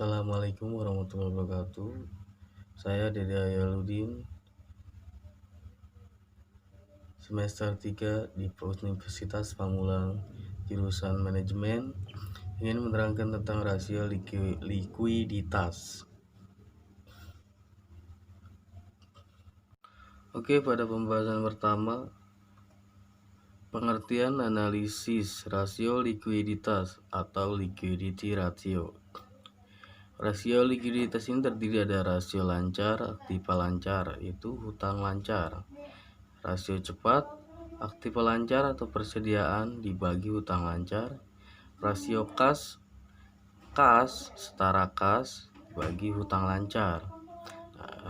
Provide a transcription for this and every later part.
Assalamualaikum warahmatullahi wabarakatuh. Saya Dede Ayaludin, semester 3 di Universitas Pamulang, jurusan Manajemen, ingin menerangkan tentang rasio likuiditas. Oke, pada pembahasan pertama, pengertian analisis rasio likuiditas atau liquidity ratio. Rasio likuiditas ini terdiri ada rasio lancar, aktiva lancar, yaitu hutang lancar. Rasio cepat, aktiva lancar atau persediaan dibagi hutang lancar. Rasio kas setara kas bagi hutang lancar.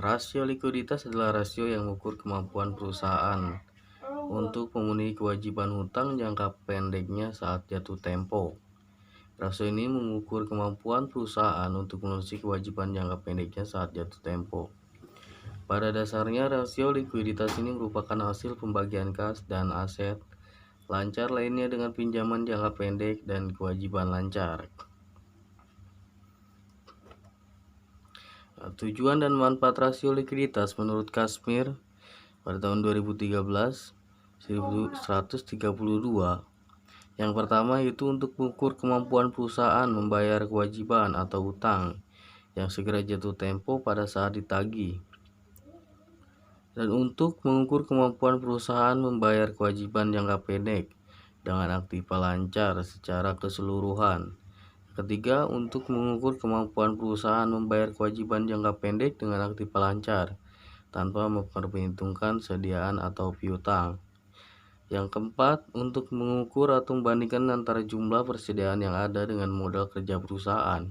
Rasio likuiditas adalah rasio yang mengukur kemampuan perusahaan untuk memenuhi kewajiban hutang jangka pendeknya saat jatuh tempo. Rasio ini mengukur kemampuan perusahaan untuk memenuhi kewajiban jangka pendeknya saat jatuh tempo. Pada dasarnya, rasio likuiditas ini merupakan hasil pembagian kas dan aset lancar lainnya dengan pinjaman jangka pendek dan kewajiban lancar. Tujuan dan manfaat rasio likuiditas menurut Kashmir pada tahun 2013 1132. Yang pertama yaitu untuk mengukur kemampuan perusahaan membayar kewajiban atau hutang yang segera jatuh tempo pada saat ditagih, dan untuk mengukur kemampuan perusahaan membayar kewajiban jangka pendek dengan aktiva lancar secara keseluruhan. Ketiga, untuk mengukur kemampuan perusahaan membayar kewajiban jangka pendek dengan aktiva lancar tanpa memperhitungkan sediaan atau piutang. Yang keempat, untuk mengukur atau membandingkan antara jumlah persediaan yang ada dengan modal kerja perusahaan.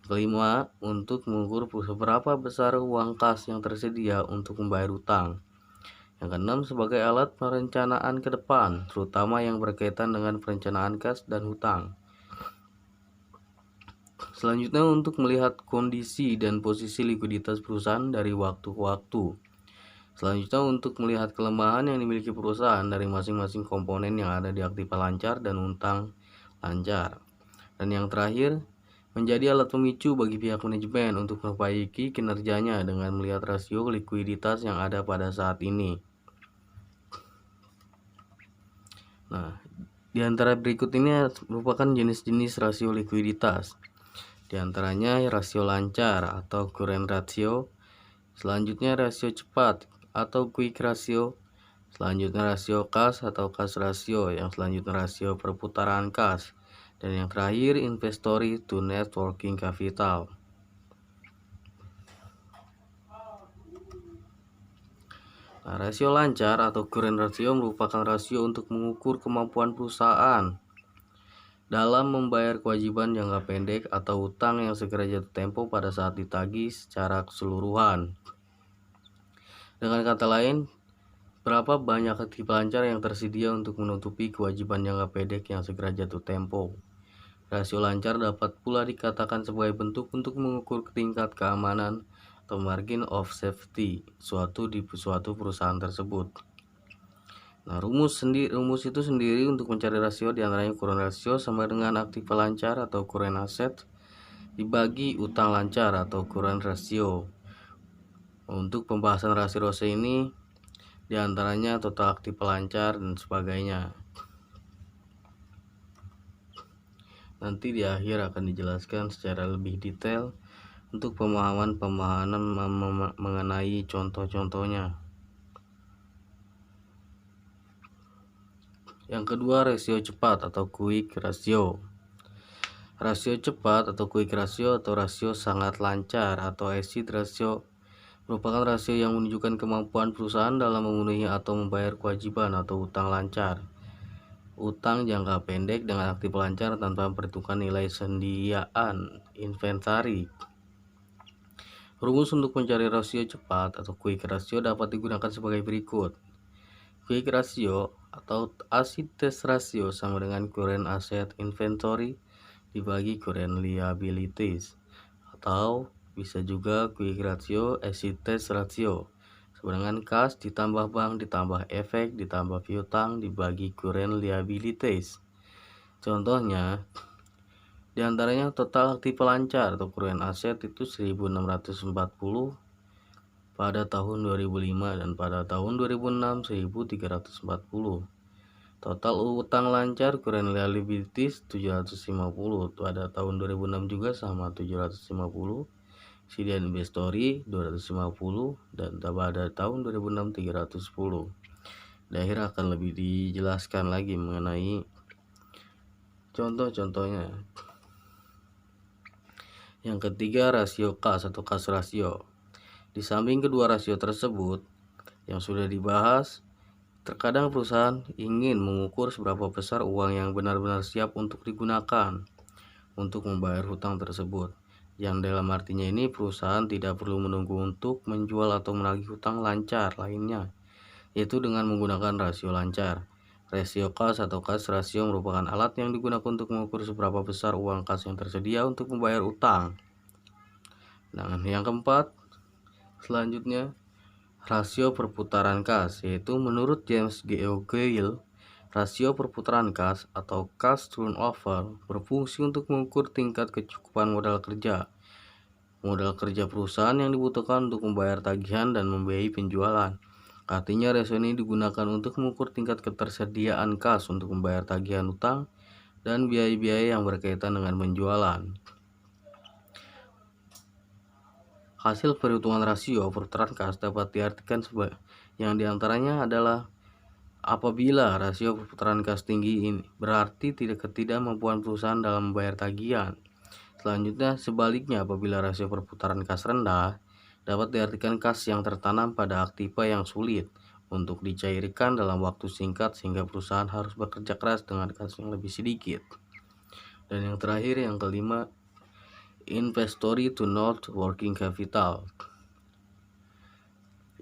Kelima, untuk mengukur seberapa besar uang kas yang tersedia untuk membayar hutang. Yang keenam, sebagai alat perencanaan ke depan, terutama yang berkaitan dengan perencanaan kas dan hutang. Selanjutnya, untuk melihat kondisi dan posisi likuiditas perusahaan dari waktu ke waktu. Selanjutnya, untuk melihat kelemahan yang dimiliki perusahaan dari masing-masing komponen yang ada di aktiva lancar dan hutang lancar. Dan yang terakhir, menjadi alat pemicu bagi pihak manajemen untuk memperbaiki kinerjanya dengan melihat rasio likuiditas yang ada pada saat ini. Nah, di antara berikut ini merupakan jenis-jenis rasio likuiditas. Di antaranya rasio lancar atau current ratio, selanjutnya rasio cepat atau quick ratio, selanjutnya rasio kas atau cash ratio, yang selanjutnya rasio perputaran kas, dan yang terakhir inventory to net working capital. Nah, rasio lancar atau current ratio merupakan rasio untuk mengukur kemampuan perusahaan dalam membayar kewajiban jangka pendek atau hutang yang segera jatuh tempo pada saat ditagih secara keseluruhan. Dengan kata lain, berapa banyak aktiva lancar yang tersedia untuk menutupi kewajiban jangka pendek yang segera jatuh tempo. Rasio lancar dapat pula dikatakan sebagai bentuk untuk mengukur tingkat keamanan atau margin of safety di suatu perusahaan tersebut. Nah, rumus itu sendiri untuk mencari rasio diantaranya current ratio sama dengan aktiva lancar atau current asset dibagi utang lancar atau current ratio. Untuk pembahasan rasio ini diantaranya total aktiva lancar dan sebagainya. Nanti di akhir akan dijelaskan secara lebih detail untuk pemahaman mengenai contoh-contohnya. Yang kedua, rasio cepat atau quick ratio. Rasio cepat atau quick ratio atau rasio sangat lancar atau exit ratio merupakan rasio yang menunjukkan kemampuan perusahaan dalam memenuhi atau membayar kewajiban atau hutang lancar, utang jangka pendek dengan aktif lancar tanpa memperhitungkan nilai sediaan inventari. Rumus untuk mencari rasio cepat atau quick ratio dapat digunakan sebagai berikut. Quick ratio atau assets ratio sama dengan current asset inventory dibagi current liabilities, atau bisa juga quick ratio assets ratio sama dengan kas ditambah bank ditambah efek ditambah piutang dibagi current liabilities. Contohnya, Di antaranya total aktif lancar atau current aset itu 1640 pada tahun 2005 dan pada tahun 2006 1340. Total utang lancar current liabilities 750 pada tahun 2006 juga sama 750. Sedian inventory 250 dan pada tahun 2006 310. Di akhir akan lebih dijelaskan lagi mengenai contoh-contohnya. Yang ketiga, rasio kas atau kas rasio. Di samping kedua rasio tersebut yang sudah dibahas, terkadang perusahaan ingin mengukur seberapa besar uang yang benar-benar siap untuk digunakan untuk membayar hutang tersebut. Yang dalam artinya ini perusahaan tidak perlu menunggu untuk menjual atau menagih hutang lancar lainnya, yaitu dengan menggunakan rasio lancar. Rasio kas atau kas rasio merupakan alat yang digunakan untuk mengukur seberapa besar uang kas yang tersedia untuk membayar utang. Nah, yang keempat, selanjutnya rasio perputaran kas, yaitu menurut James G. O'Gill, rasio perputaran kas atau cash turnover berfungsi untuk mengukur tingkat kecukupan modal kerja perusahaan yang dibutuhkan untuk membayar tagihan dan membiayai penjualan. Artinya rasio ini digunakan untuk mengukur tingkat ketersediaan kas untuk membayar tagihan utang dan biaya-biaya yang berkaitan dengan penjualan. Hasil perhitungan rasio perputaran kas dapat diartikan sebagai yang diantaranya adalah apabila rasio perputaran kas tinggi ini berarti ketidakmampuan perusahaan dalam membayar tagihan. Selanjutnya, sebaliknya apabila rasio perputaran kas rendah dapat diartikan kas yang tertanam pada aktiva yang sulit untuk dicairkan dalam waktu singkat sehingga perusahaan harus bekerja keras dengan kas yang lebih sedikit. Dan yang terakhir, yang kelima, inventory to net working capital.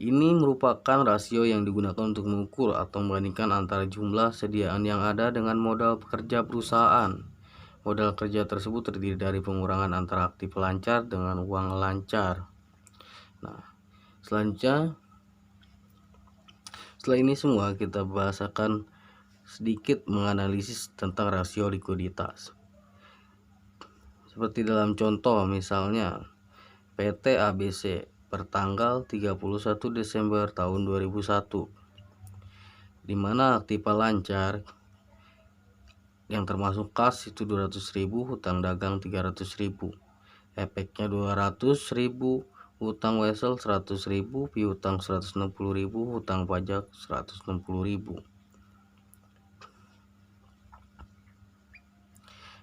Ini merupakan rasio yang digunakan untuk mengukur atau membandingkan antara jumlah sediaan yang ada dengan modal pekerja perusahaan. Modal kerja tersebut terdiri dari pengurangan antara aktif lancar dengan uang lancar. Nah, selanjutnya, setelah ini semua kita bahasakan sedikit menganalisis tentang rasio likuiditas. Seperti dalam contoh misalnya PT ABC pertanggal 31 Desember tahun 2001, di mana aktiva lancar yang termasuk kas itu 200.000, hutang dagang 300.000, efeknya 200.000, hutang wesel 100.000, piutang 160.000, hutang pajak 160.000.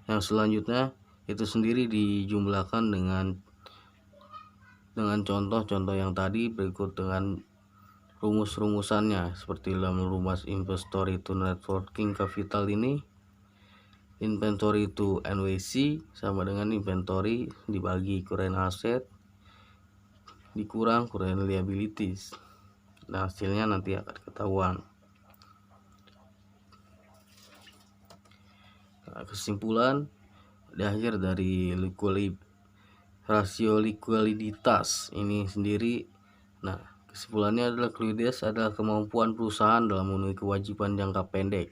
Yang selanjutnya itu sendiri dijumlahkan dengan contoh-contoh yang tadi berikut dengan rumus-rumusannya. Seperti dalam rumus inventory to net working capital ini, inventory to NWC sama dengan inventory dibagi current asset dikurang current liabilities. Nah, hasilnya nanti akan ketahuan. Nah, kesimpulan di akhir dari rasio likuiditas ini sendiri. Nah, kesimpulannya adalah likuiditas adalah kemampuan perusahaan dalam memenuhi kewajiban jangka pendek.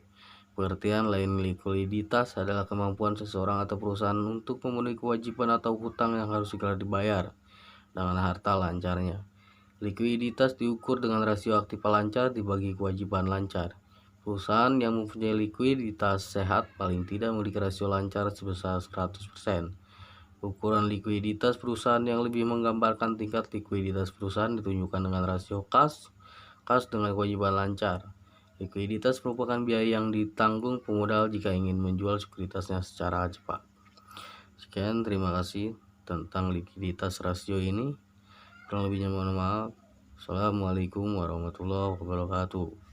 Pengertian lain likuiditas adalah kemampuan seseorang atau perusahaan untuk memenuhi kewajiban atau hutang yang harus segera dibayar dengan harta lancarnya. Likuiditas diukur dengan rasio aktiva lancar dibagi kewajiban lancar. Perusahaan yang mempunyai likuiditas sehat paling tidak memiliki rasio lancar sebesar 100%. Ukuran likuiditas perusahaan yang lebih menggambarkan tingkat likuiditas perusahaan ditunjukkan dengan rasio kas dengan kewajiban lancar. Likuiditas merupakan biaya yang ditanggung pemodal jika ingin menjual sekuritasnya secara cepat. Sekian, terima kasih tentang likuiditas rasio ini. Kurang lebihnya mohon maaf. Assalamualaikum warahmatullahi wabarakatuh.